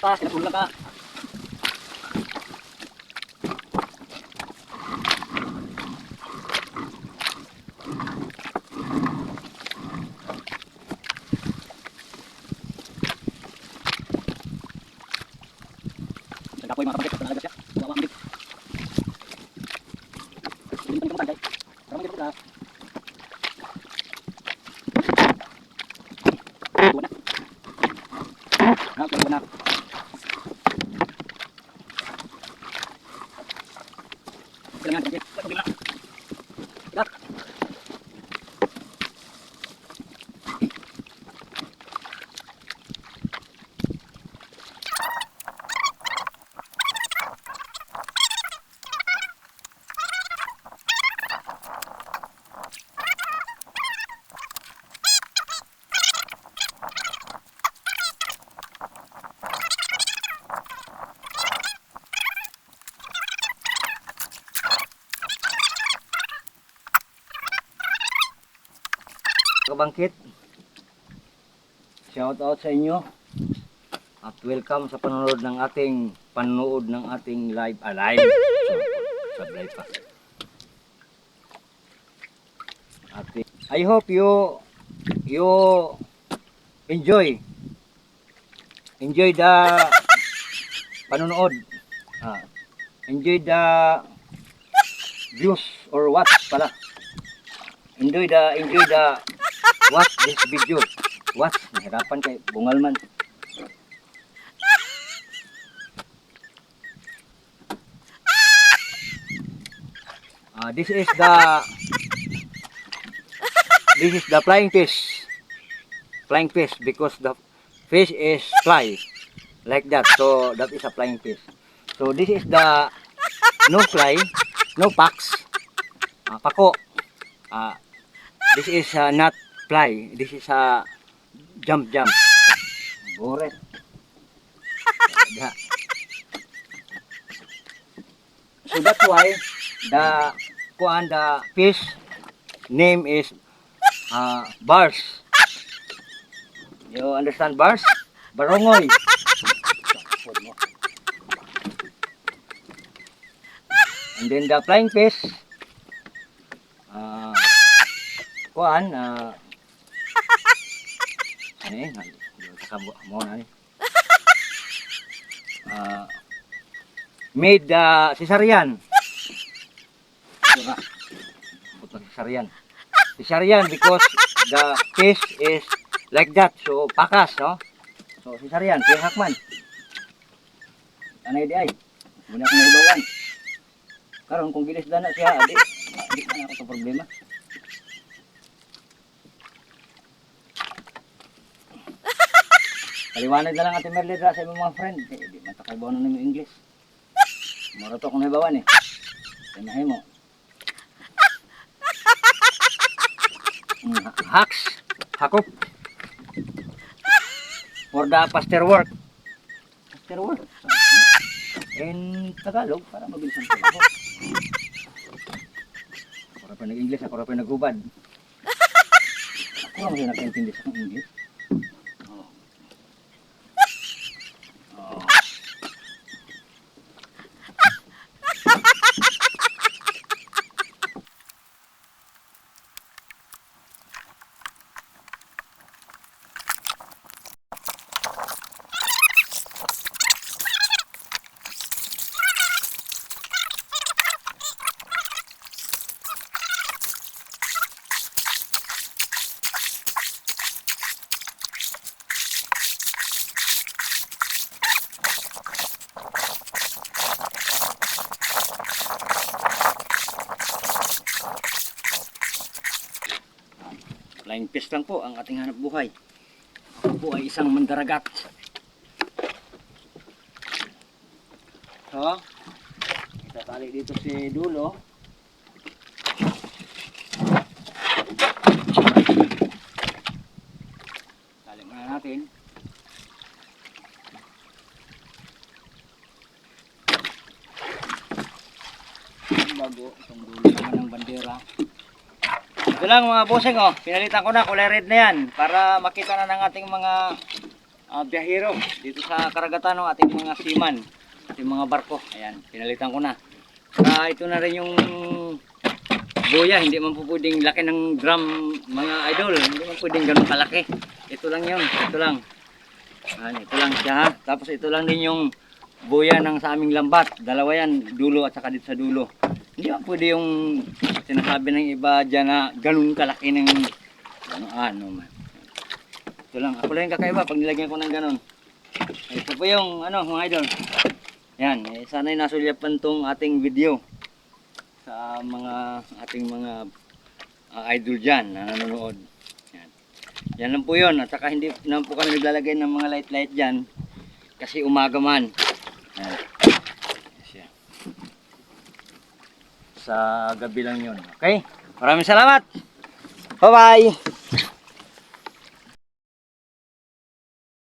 pa, sinapula ka. Nagkapoy mga kapatid, talaga siya. Wawa ang big. Hindi pa nito guys. Parang dito sila. Buwan na. Buwan na. Kailangan kapatid. Pagpagin na. Dak. Kabangkit, shout out sa inyo at welcome sa panonood ng ating live pa. I hope you enjoy the panonood, enjoy the views or watch pala, enjoy the watch this video. Watch, nahirapan kay bungal man. This is the flying fish. Flying fish because the fish is fly like that. So that is a flying fish. So this is the no fly, no packs. Pako. This is not fly. This is a jump. Bore. Yeah. So that's why the fish name is bars. You understand bars? Barongoy. And then the flying fish made cesarean. Cesarean because the fish is like that, so pakas, no? So cesarean, kaya hakman. Anay di ay, muna akong naibawan. Karon kung gilis na siya, di na ako sa problema. Paliwanag na lang Ate Merly sa imong mga friend. Di man takaybaw na ng English. Mura to kung naibawan eh. Tanahay mo. Hacks, hakop. For the faster work. Faster work. In Tagalog, para mabilis ang trabaho. Ako rin pa nag-English, ako rin pa nag-ubad. Ako lang siya nakaintindi sa English. Flying fish lang po ang ating hanap buhay. Ako po ay isang mandaragat. So, itatali dito si Dulo. Tali muna natin. Bago, itong dulo naman ng bandera. Ito lang mga bossing, oh. Pinalitan ko na, kulay red na yan para makita na ng ating mga biyahero dito sa karagatan ng ating mga seaman, ating mga barko. Ayan, pinalitan ko na. Saka ito na rin yung boya, hindi man po pwedeng laki ng drum mga idol, hindi man pwedeng ganun kalaki. Ito lang yun, ito lang. Ayan, ito lang siya ha. Tapos ito lang din yung boya ng sa aming lambat. Dalawa yan, dulo at saka dito sa dulo. Hindi man pwede yung sinasabi ng iba dyan na ganun kalaki ng ano man. Ito lang, ako lang yung kakaiba pag nilagyan ko ng ganun. Ito po yung ano mga idol. Yan, sana'y nasulyapan tong ating video sa mga ating mga idol dyan na nanonood. Yan. Yan lang po yun. At saka hindi naman po kami naglalagay ng mga light dyan kasi umaga man. Yan. Yes, yan. Sa gabi lang yun. Okay? Maraming salamat! Bye-bye!